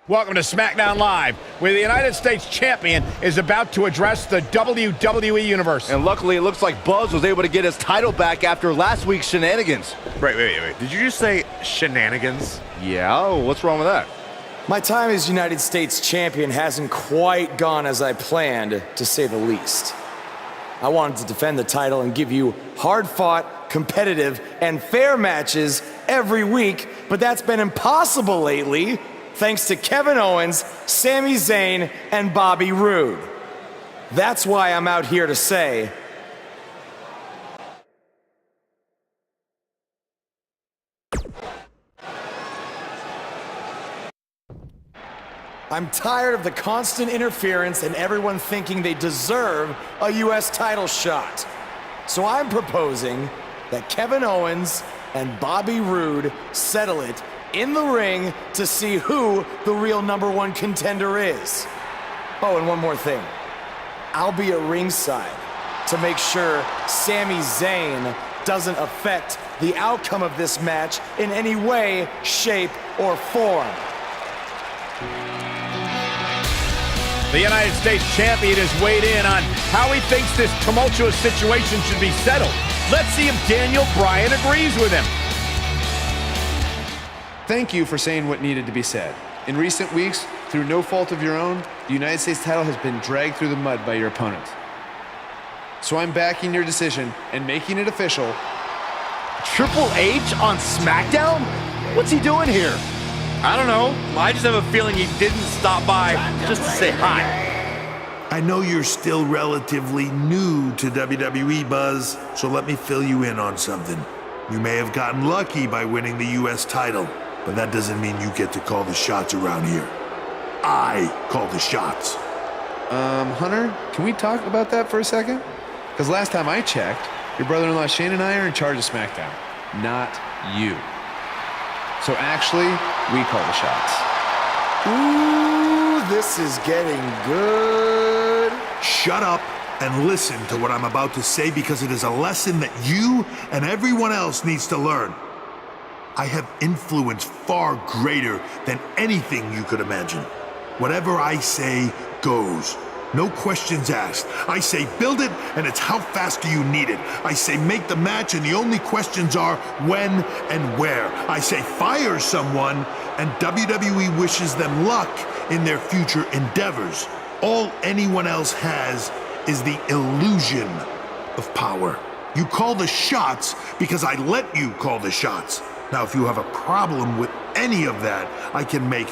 Welcome to SmackDown Live, where the United States Champion is about to address the WWE Universe. And luckily, it looks like Buzz was able to get his title back after last week's shenanigans. Wait. Did you just say shenanigans? Yeah, what's wrong with that? My time as United States Champion hasn't quite gone as I planned, to say the least. I wanted to defend the title and give you hard-fought, competitive, and fair matches every week, but that's been impossible lately, thanks to Kevin Owens, Sami Zayn, and Bobby Roode. That's why I'm out here to say, I'm tired of the constant interference and everyone thinking they deserve a US title shot. So I'm proposing that Kevin Owens and Bobby Roode settle it in the ring to see who the real #1 contender is. Oh, and one more thing. I'll be at ringside to make sure Sami Zayn doesn't affect the outcome of this match in any way, shape, or form. The United States Champion has weighed in on how he thinks this tumultuous situation should be settled. Let's see if Daniel Bryan agrees with him. Thank you for saying what needed to be said. In recent weeks, through no fault of your own, the United States title has been dragged through the mud by your opponent. So I'm backing your decision and making it official. Triple H on SmackDown? What's he doing here? I don't know. I just have a feeling he didn't stop by just to say hi. I know you're still relatively new to WWE, Buzz, so let me fill you in on something. You may have gotten lucky by winning the US title, but that doesn't mean you get to call the shots around here. I call the shots. Hunter, can we talk about that for a second? Because last time I checked, your brother-in-law Shane and I are in charge of SmackDown, not you. So actually, we call the shots. Ooh, this is getting good. Shut up and listen to what I'm about to say, because it is a lesson that you and everyone else needs to learn. I have influence far greater than anything you could imagine. Whatever I say goes. No questions asked. I say build it, and it's how fast do you need it. I say make the match, and the only questions are when and where. I say fire someone, and WWE wishes them luck in their future endeavors. All anyone else has is the illusion of power. You call the shots because I let you call the shots. Now, if you have a problem with any of that, I can make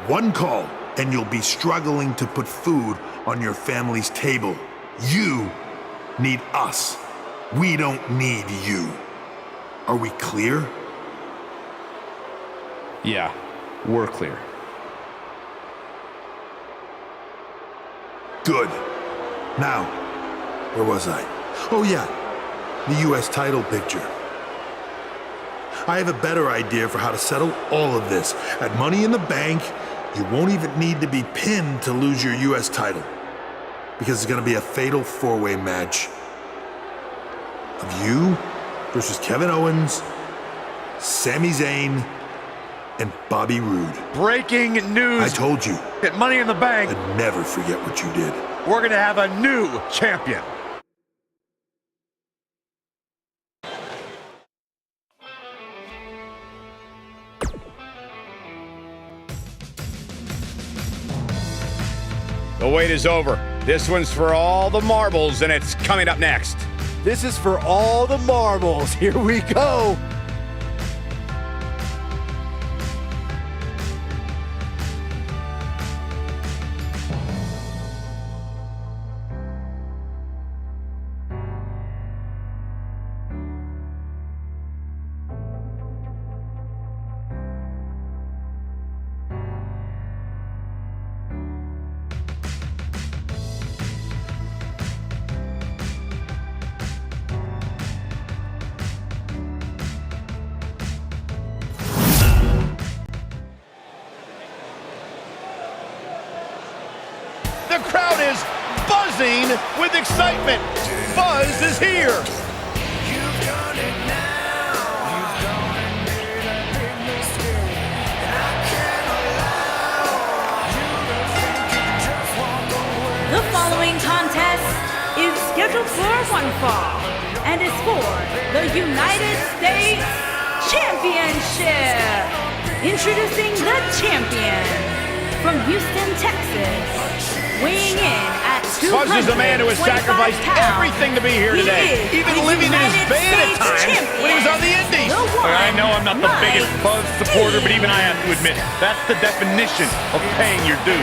one call, and you'll be struggling to put food on your family's table. You need us. We don't need you. Are we clear? Yeah, we're clear. Good. Now, where was I? Oh yeah, the US title picture. I have a better idea for how to settle all of this. At Money in the Bank, you won't even need to be pinned to lose your US title, because it's gonna be a fatal four-way match of you versus Kevin Owens, Sami Zayn, and Bobby Roode. Breaking news. I told you. At Money in the Bank, I'd never forget what you did. we're going to have a new champion. The wait is over. This one's for all the marbles, and it's coming up next. This is for all the marbles. Here we go. The crowd is buzzing with excitement. Buzz is here. You've done it now. You've gone and made a big mistake. And I can't allow following contest is scheduled for one fall and is for the United States Championship. Introducing the champion from Houston, Texas, weighing in at 225 Buzz is the man who has sacrificed pounds. everything to be here today, even living in his van at times when he was on the Indies. I know I'm not the biggest Buzz supporter, but even I have to admit, that's the definition of paying your dues.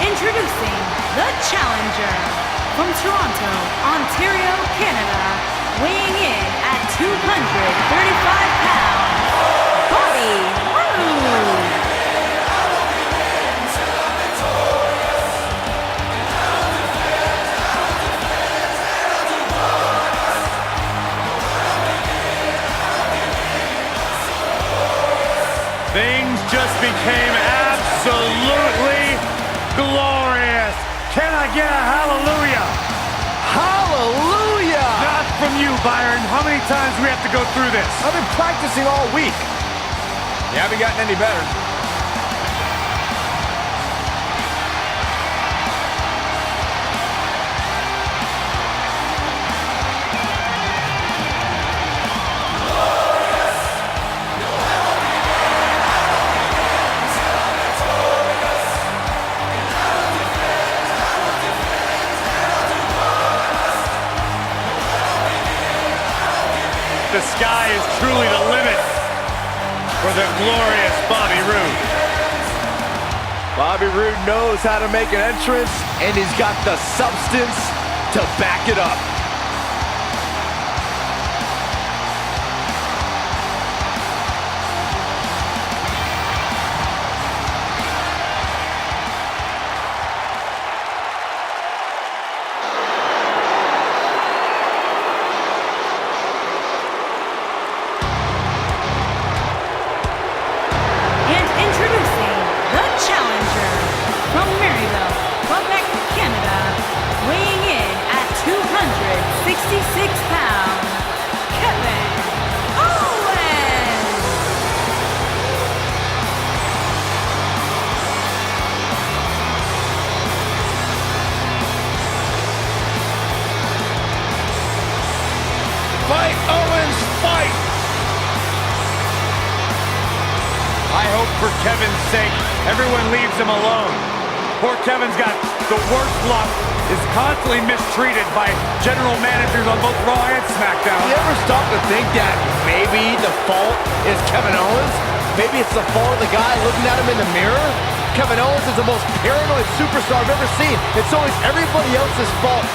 Introducing the challenger from Toronto, Ontario, Canada, weighing in at 235 pounds, Bobby Roode. Things just became absolutely glorious. Can I get a hallelujah? Hallelujah! Not from you, Byron. How many times do we have to go through this? I've been practicing all week. You haven't gotten any better. The sky is truly the limit for the glorious Bobby Roode. Bobby Roode knows how to make an entrance, and he's got the substance to back it up. Fight, Owens, fight! I hope for Kevin's sake, everyone leaves him alone. Poor Kevin's got the worst luck, is constantly mistreated by general managers on both Raw and SmackDown. You ever stop to think that maybe the fault is Kevin Owens? Maybe it's the fault of the guy looking at him in the mirror? Kevin Owens is the most paranoid superstar I've ever seen. It's always everybody else's fault.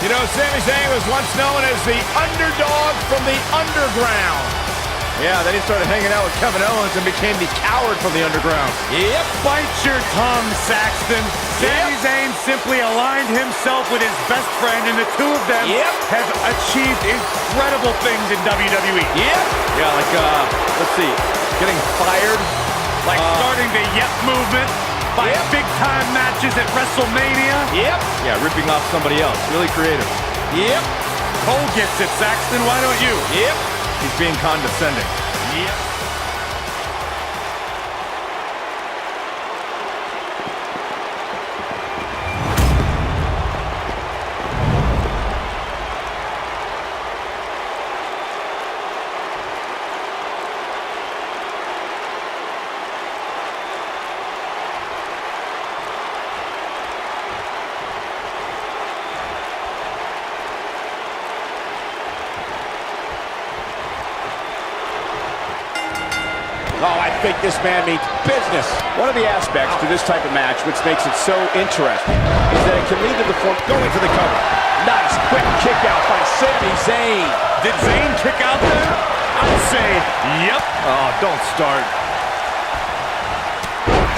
You know, Sami Zayn was once known as the underdog from the underground. Yeah, then he started hanging out with Kevin Owens and became the coward from the underground. Yep, bite your tongue, Saxton. Sami Zayn simply aligned himself with his best friend, and the two of them have achieved incredible things in WWE. Yeah, like, let's see, getting fired. Like starting the Yep movement, by big-time matches at WrestleMania. Yeah, ripping off somebody else. Really creative. Cole gets it, Saxton. Why don't you? He's being condescending. Oh, I think this man means business. One of the aspects to this type of match which makes it so interesting is that it can lead to the form going for the cover. Nice quick kick out by Sami Zayn. Did Zayn kick out there? I'd say, yep. Oh, don't start.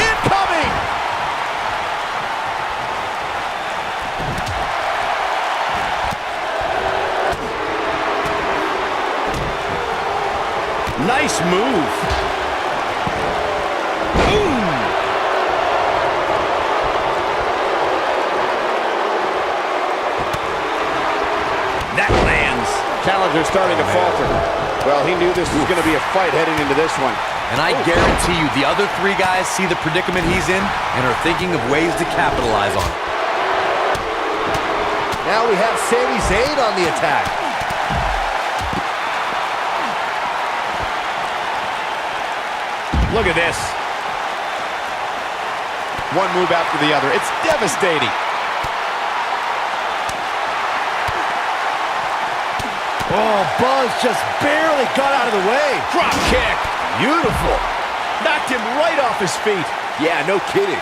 Incoming! Nice move. Ooh. That lands. Challenger's starting to falter. Well, he knew this was going to be a fight heading into this one. And I guarantee you, the other three guys see the predicament he's in and are thinking of ways to capitalize on it. Now we have Sami Zayn on the attack. Look at this. One move after the other. It's devastating. Oh, Buzz just barely got out of the way. Drop kick. Beautiful. Knocked him right off his feet. Yeah, no kidding.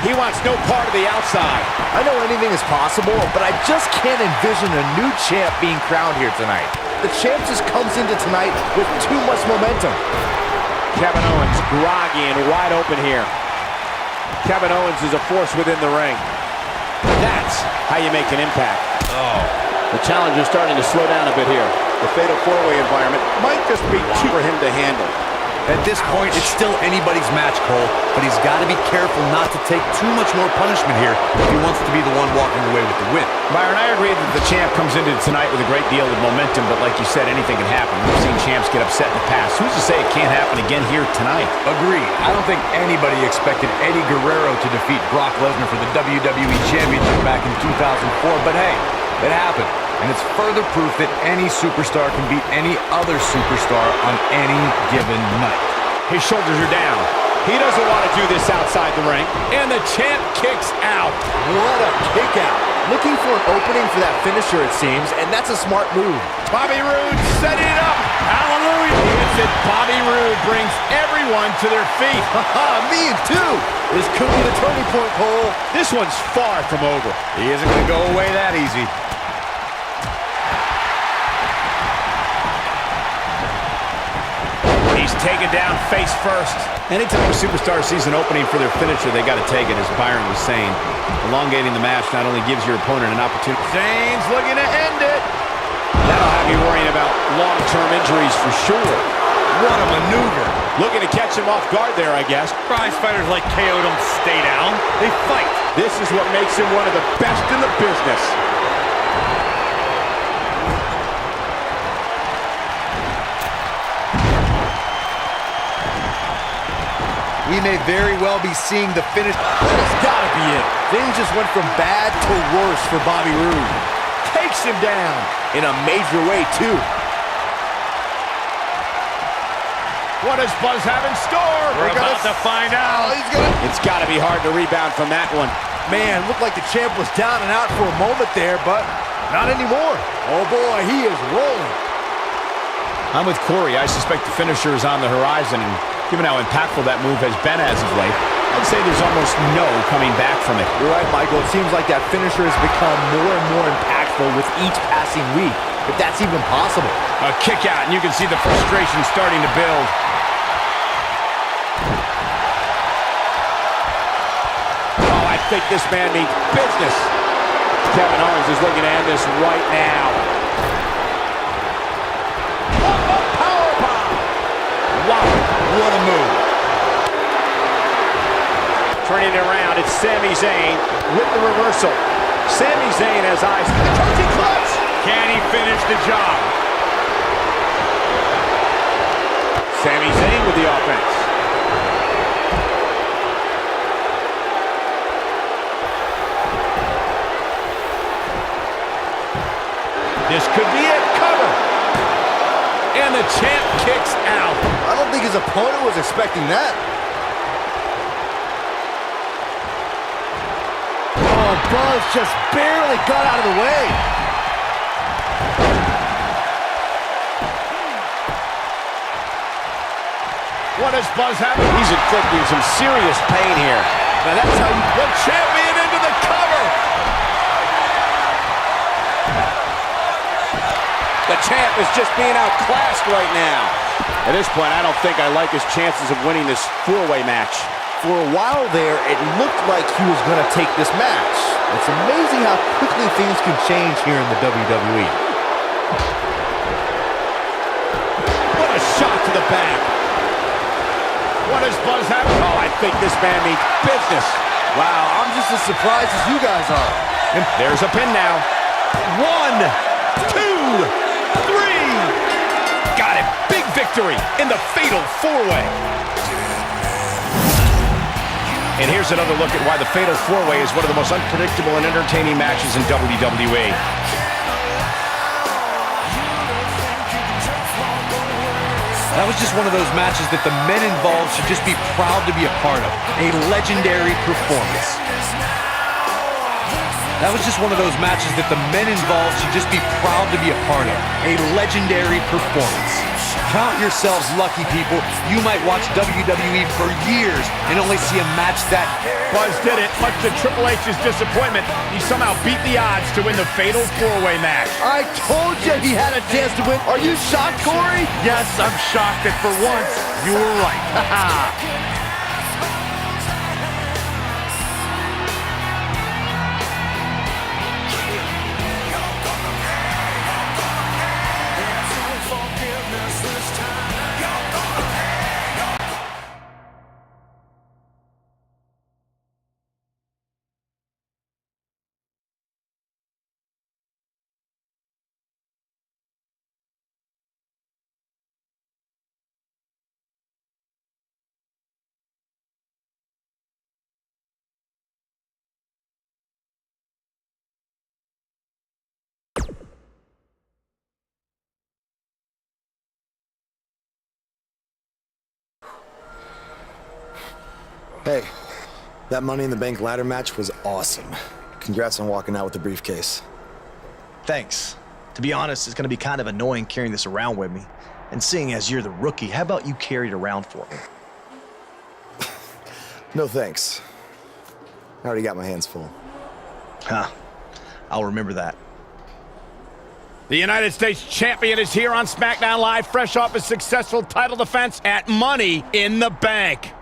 He wants no part of the outside. I know anything is possible, but I just can't envision a new champ being crowned here tonight. The champ just comes into tonight with too much momentum. Kevin Owens groggy and wide open here. Kevin Owens is a force within the ring. That's how you make an impact. Oh. The challenger's starting to slow down a bit here. The fatal four-way environment might just be too for him to handle. At this point, it's still anybody's match, Cole, but he's got to be careful not to take too much more punishment here if he wants to be the one walking away with the win. Byron, I agree that the champ comes into tonight with a great deal of momentum, but like you said, anything can happen. We've seen champs get upset in the past. Who's to say it can't happen again here tonight? Agreed. I don't think anybody expected Eddie Guerrero to defeat Brock Lesnar for the WWE Championship back in 2004, but hey, it happened. And it's further proof that any superstar can beat any other superstar on any given night. His shoulders are down. He doesn't want to do this outside the ring. And the champ kicks out. What a kick out. Looking for an opening for that finisher, it seems, and that's a smart move. Bobby Roode setting it up. Hallelujah. He hits it. Bobby Roode brings everyone to their feet. Me too. This could be the turning point, Cole. This one's far from over. He isn't going to go away that easy. He's taken down face first. Anytime a superstar sees an opening for their finisher, they got to take it, as Byron was saying. Elongating the match not only gives your opponent an opportunity. Zayn's looking to end it. That'll have you worrying about long-term injuries for sure. What a maneuver. Looking to catch him off guard there, I guess. Prize fighters like KO don't stay down. They fight. This is what makes him one of the best in the business. We may very well be seeing the finish. That's gotta be it. Things just went from bad to worse for Bobby Roode. Takes him down in a major way, too. What does Buzz have in store? We're about to find out. It's got to be hard to rebound from that one. Man, looked like the champ was down and out for a moment there, but not anymore. Oh boy, he is rolling. I'm with Corey. I suspect the finisher is on the horizon, and given how impactful that move has been as of late, I'd say there's almost no coming back from it. You're right, Michael. It seems like that finisher has become more and more impactful with each passing week, if that's even possible. A kick out, and you can see the frustration starting to build. Oh, I think this man means business. Kevin Owens is looking to end this right now. Wow, what a move. Turning it around, it's Sami Zayn with the reversal. Sami Zayn has eyes for the coaching clutch. Can he finish the job? Sami Zayn with the offense. This could be it. Cover. And the champ kicks out. I don't think his opponent was expecting that. Oh, Buzz just barely got out of the way. What does Buzz have? He's inflicting some serious pain here. Now that's how you... The champion into the cover! The champ is just being outclassed right now. At this point, I don't think I like his chances of winning this four-way match. For a while there, it looked like he was going to take this match. It's amazing how quickly things can change here in the WWE. What a shot to the back. What does Buzz have? Oh, I think this man means business. Wow, I'm just as surprised as you guys are. And there's a pin now. 1, 2, 3. Got it. Big victory in the fatal four-way. And here's another look at why the Fatal 4-Way is one of the most unpredictable and entertaining matches in WWE. That was just one of those matches that the men involved should just be proud to be a part of. A legendary performance. That was just one of those matches that the men involved should just be proud to be a part of. A legendary performance. Count yourselves lucky, people. You might watch WWE for years and only see a match that... Buzz did it. Much to Triple H's disappointment, he somehow beat the odds to win the Fatal 4-Way match. I told you he had a chance to win. Are you shocked, Corey? Yes, I'm shocked that for once, you were right. Hey, that Money in the Bank ladder match was awesome. Congrats on walking out with the briefcase. Thanks. To be honest, it's going to be kind of annoying carrying this around with me. And seeing as you're the rookie, how about you carry it around for me? No thanks. I already got my hands full. Huh. I'll remember that. The United States Champion is here on SmackDown Live, fresh off his successful title defense at Money in the Bank.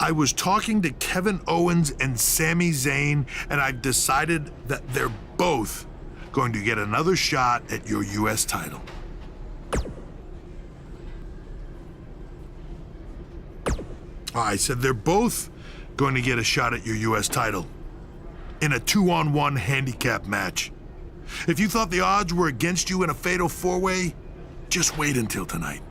I was talking to Kevin Owens and Sami Zayn, and I've decided that they're both going to get another shot at your US title. I said they're both going to get a shot at your US title in a 2-on-1 handicap match. If you thought the odds were against you in a fatal four-way, just wait until tonight.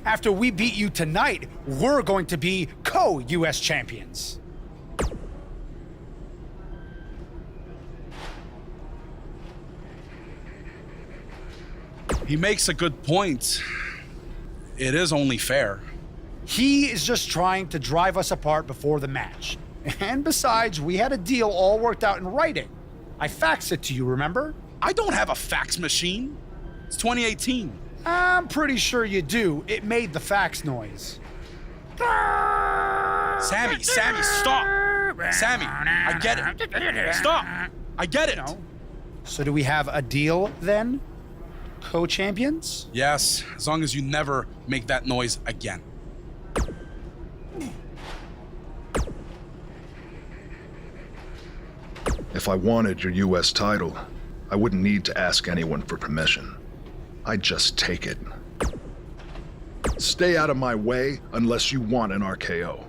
After we beat you tonight, we're going to be co-US champions. He makes a good point. It is only fair. He is just trying to drive us apart before the match. And besides, we had a deal all worked out in writing. I faxed it to you, remember? I don't have a fax machine. It's 2018. I'm pretty sure you do. It made the fax noise. Sammy, stop. Sammy, I get it. Stop. I get it. No. So do we have a deal then? Co-champions? Yes, as long as you never make that noise again. If I wanted your US title, I wouldn't need to ask anyone for permission. I'd just take it. Stay out of my way unless you want an RKO.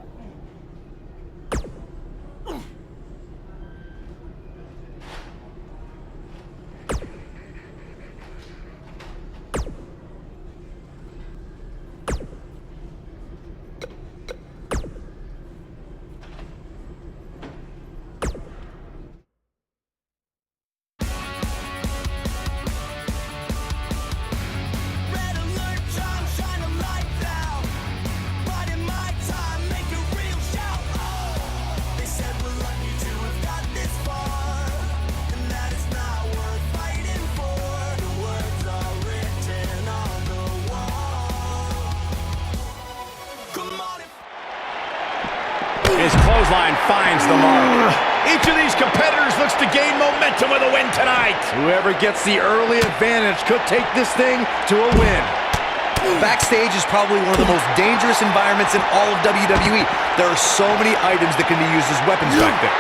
clothesline finds the mark. Each of these competitors looks to gain momentum with a win tonight. Whoever gets the early advantage could take this thing to a win. Backstage is probably one of the most dangerous environments in all of WWE. There are so many items that can be used as weapons back there.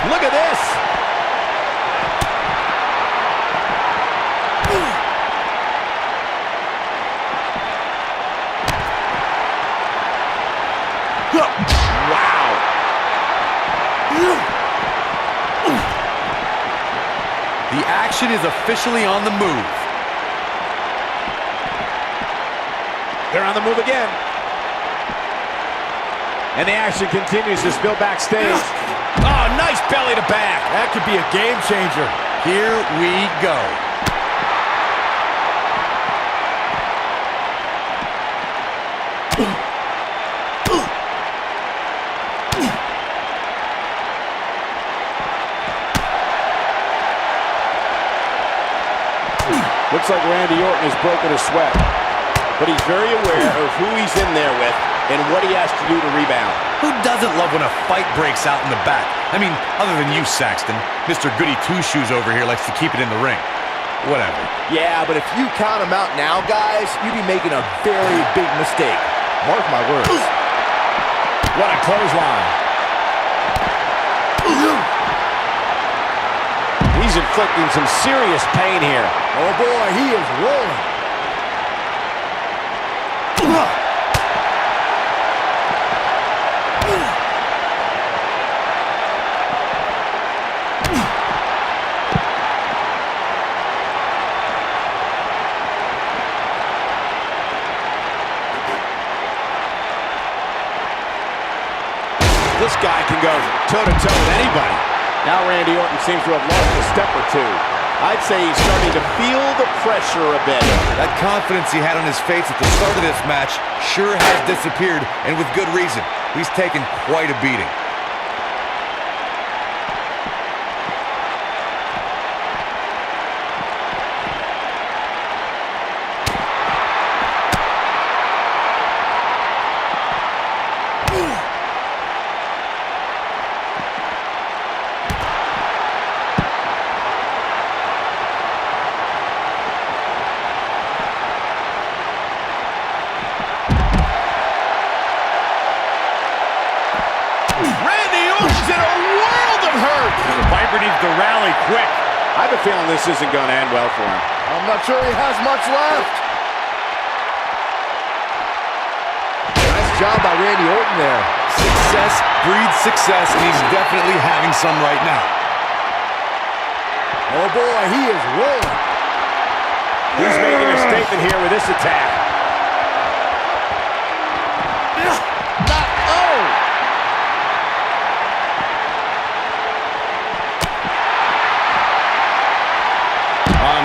Look at this. Wow. The action is officially on the move. They're on the move again. And the action continues to spill backstage. Oh, nice belly to back. That could be a game changer. Here we go. Looks like Randy Orton has broken a sweat. But he's very aware of who he's in there with and what he has to do to rebound. Who doesn't love when a fight breaks out in the back? I mean, other than you, Saxton. Mr. Goody Two-Shoes over here likes to keep it in the ring. Whatever. Yeah, but if you count him out now, guys, you'd be making a very big mistake. Mark my words. What a clothesline. He's inflicting some serious pain here. Oh boy, he is rolling. This guy can go toe-to-toe with anybody. Now Randy Orton seems to have lost a step or two. I'd say he's starting to feel the pressure a bit. That confidence he had on his face at the start of this match sure has disappeared, and with good reason. He's taken quite a beating. Needs to rally quick. I have a feeling this isn't going to end well for him. I'm not sure he has much left. Nice job by Randy Orton there. Success breeds success, and he's definitely having some right now. Oh boy, he is rolling. He's making a statement here with this attack.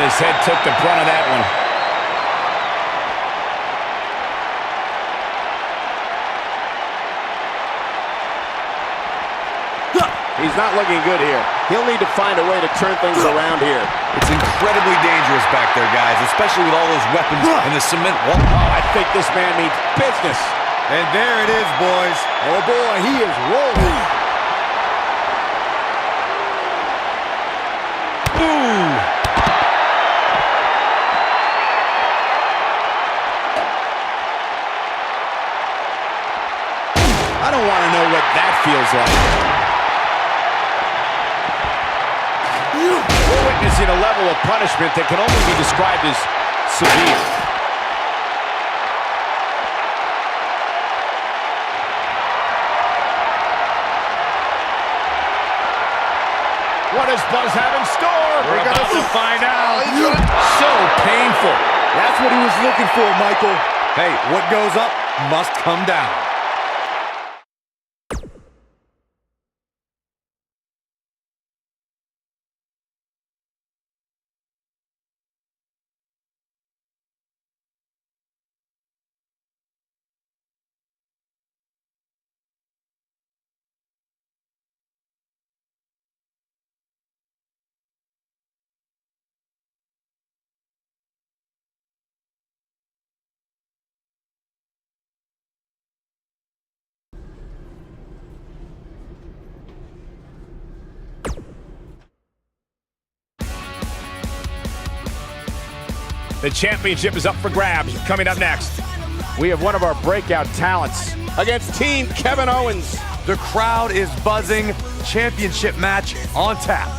His head took the brunt of that one. He's not looking good here. He'll need to find a way to turn things around here. It's incredibly dangerous back there, guys, especially with all those weapons and the cement wall. Oh, I think this man means business. And there it is, boys. Oh boy, he is rolling. Ooh. I don't want to know what that feels like. We're witnessing a level of punishment that can only be described as severe. What does Buzz have in store? We're about to find out. So painful. That's what he was looking for, Michael. Hey, what goes up must come down. The championship is up for grabs. Coming up next, we have one of our breakout talents against Team Kevin Owens. The crowd is buzzing. Championship match on tap.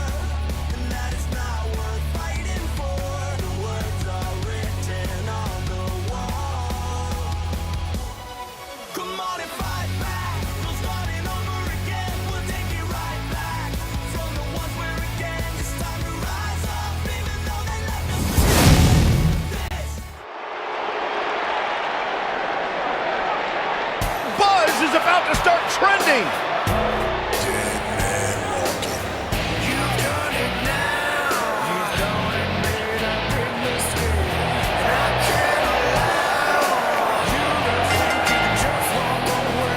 Is about to start trending.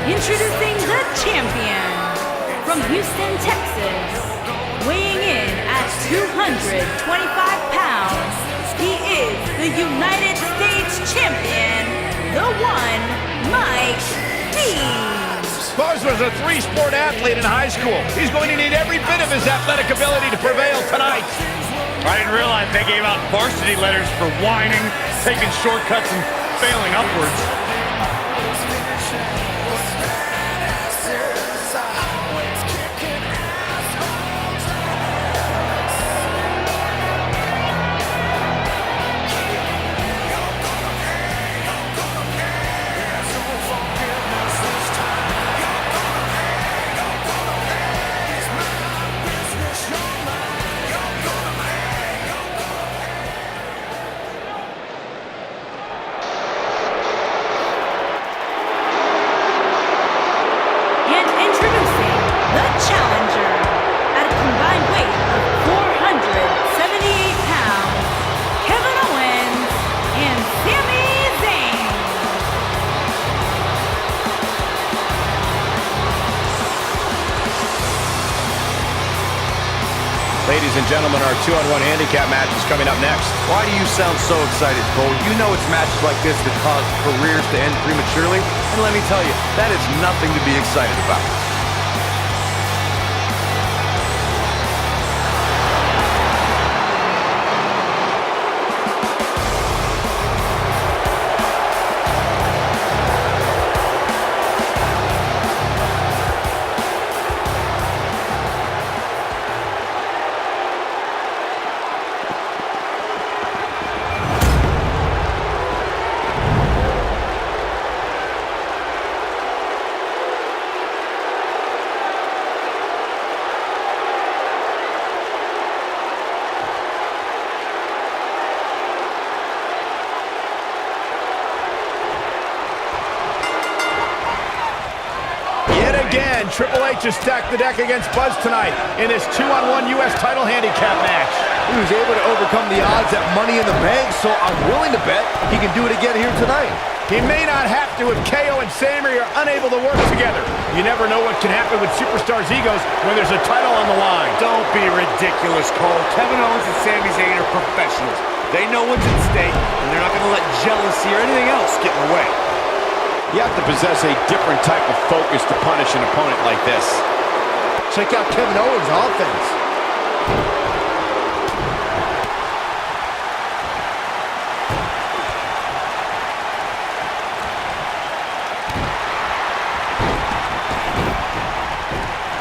Introducing the champion from Houston, Texas, weighing in at 225 pounds. He is the United States champion, the one, Mike. Buzz was a three-sport athlete in high school. He's going to need every bit of his athletic ability to prevail tonight. I didn't realize they gave out varsity letters for whining, taking shortcuts, and failing upwards. Ladies and gentlemen, our 2-on-1 handicap match is coming up next. Why do you sound so excited, Cole? You know it's matches like this that cause careers to end prematurely. And let me tell you, that is nothing to be excited about. Again, Triple H has stacked the deck against Buzz tonight in this 2-on-1 U.S. title handicap match. He was able to overcome the odds at Money in the Bank, so I'm willing to bet he can do it again here tonight. He may not have to if KO and Sammy are unable to work together. You never know what can happen with superstars' egos when there's a title on the line. Don't be ridiculous, Cole. Kevin Owens and Sami Zayn are professionals. They know what's at stake, and they're not going to let jealousy or anything else get in the way. You have to possess a different type of focus to punish an opponent like this. Check out Kevin Owens' offense.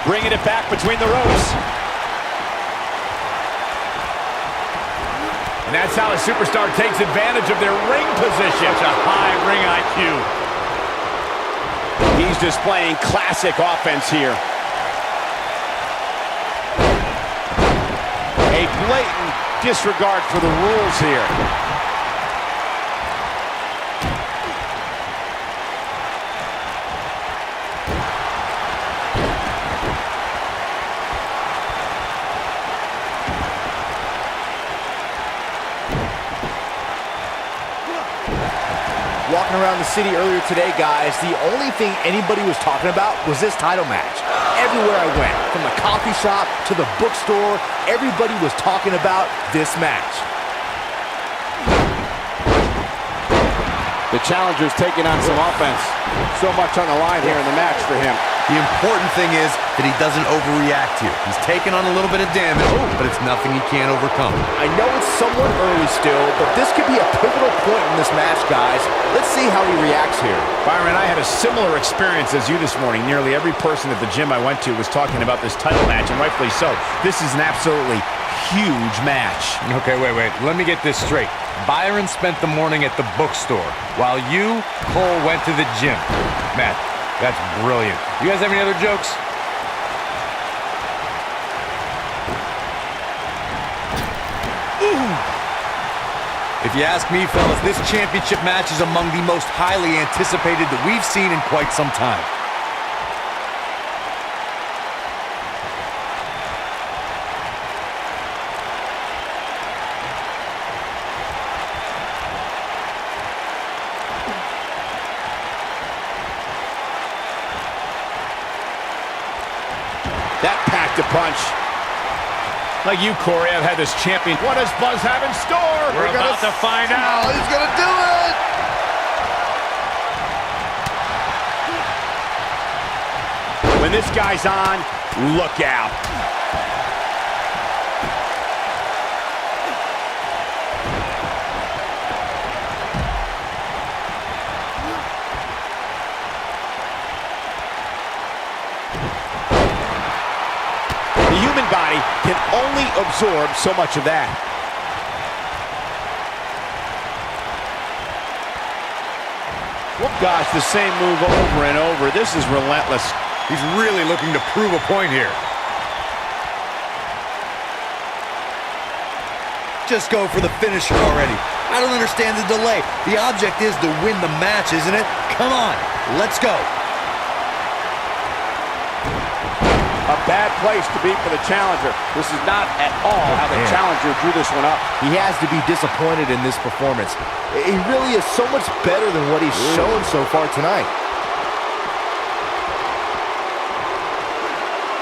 Bringing it back between the ropes. And that's how a superstar takes advantage of their ring position. Such a high ring IQ. He's displaying classic offense here. A blatant disregard for the rules here. Walking around the city earlier today, guys, the only thing anybody was talking about was this title match. Everywhere I went, from the coffee shop to the bookstore, everybody was talking about this match. The challenger's taking on some offense. So much on the line here in the match for him. The important thing is that he doesn't overreact here. He's taken on a little bit of damage, but it's nothing he can't overcome. I know it's somewhat early still, but this could be a pivotal point in this match, guys. Let's see how he reacts here. Byron, I had a similar experience as you this morning. Nearly every person at the gym I went to was talking about this title match, and rightfully so. This is an absolutely huge match. Okay, wait. Let me get this straight. Byron spent the morning at the bookstore, while you, Cole, went to the gym. Man, that's brilliant. You guys have any other jokes? If you ask me, fellas, this championship match is among the most highly anticipated that we've seen in quite some time. That packed a punch. Like you, Corey, I've had this champion. What does Buzz have in store? We're about to find out. He's gonna do it! When this guy's on, look out. The human body can only absorb so much of that. Well, gosh, the same move over and over. This is relentless. He's really looking to prove a point here. Just go for the finisher already. I don't understand the delay. The object is to win the match, isn't it? Come on, let's go. A bad place to be for the challenger. This is not at all how the challenger drew this one up. He has to be disappointed in this performance. He really is so much better than what he's shown so far tonight.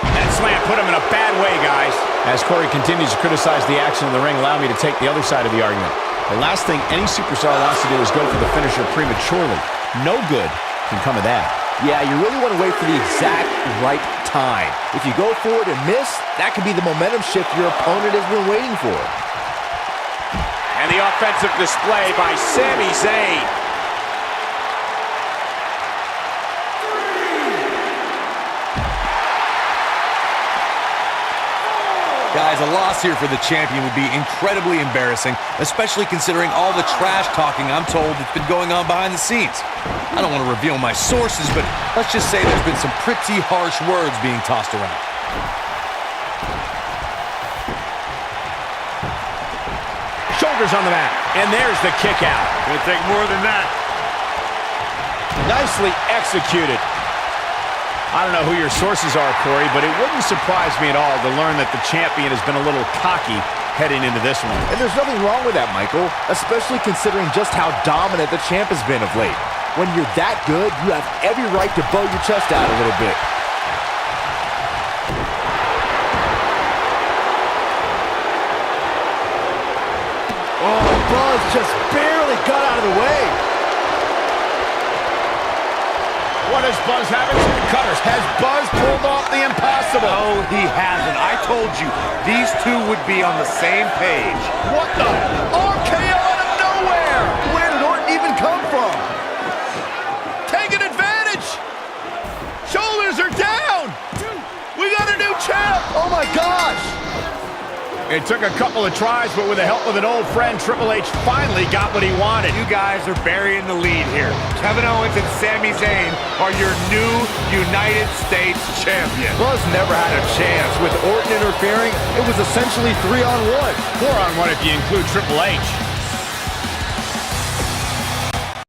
That slam put him in a bad way, guys. As Corey continues to criticize the action in the ring, allow me to take the other side of the argument. The last thing any superstar wants to do is go for the finisher prematurely. No good can come of that. Yeah, you really want to wait for the exact right time. If you go for it and miss, that could be the momentum shift your opponent has been waiting for. And the offensive display by Sami Zayn. Guys, a loss here for the champion would be incredibly embarrassing, especially considering all the trash talking I'm told that's been going on behind the scenes. I don't want to reveal my sources, but let's just say there's been some pretty harsh words being tossed around. Shoulders on the mat. And there's the kick out. Gonna take more than that. Nicely executed. I don't know who your sources are, Corey, but it wouldn't surprise me at all to learn that the champion has been a little cocky heading into this one. And there's nothing wrong with that, Michael, especially considering just how dominant the champ has been of late. When you're that good, you have every right to bow your chest out a little bit. Oh, Buzz just barely got out of the way. What does Buzz have in the cutters? Has Buzz pulled off the impossible? No, he hasn't. I told you, these two would be on the same page. What the? RKO out of nowhere! Where did Orton even come from? Taking advantage! Shoulders are down! We got a new champ! Oh my gosh! It took a couple of tries, but with the help of an old friend, Triple H finally got what he wanted. You guys are burying the lead here. Kevin Owens and Sami Zayn are your new United States champion. Buzz never had a chance. With Orton interfering, it was essentially 3-on-1. 4-on-1 if you include Triple H.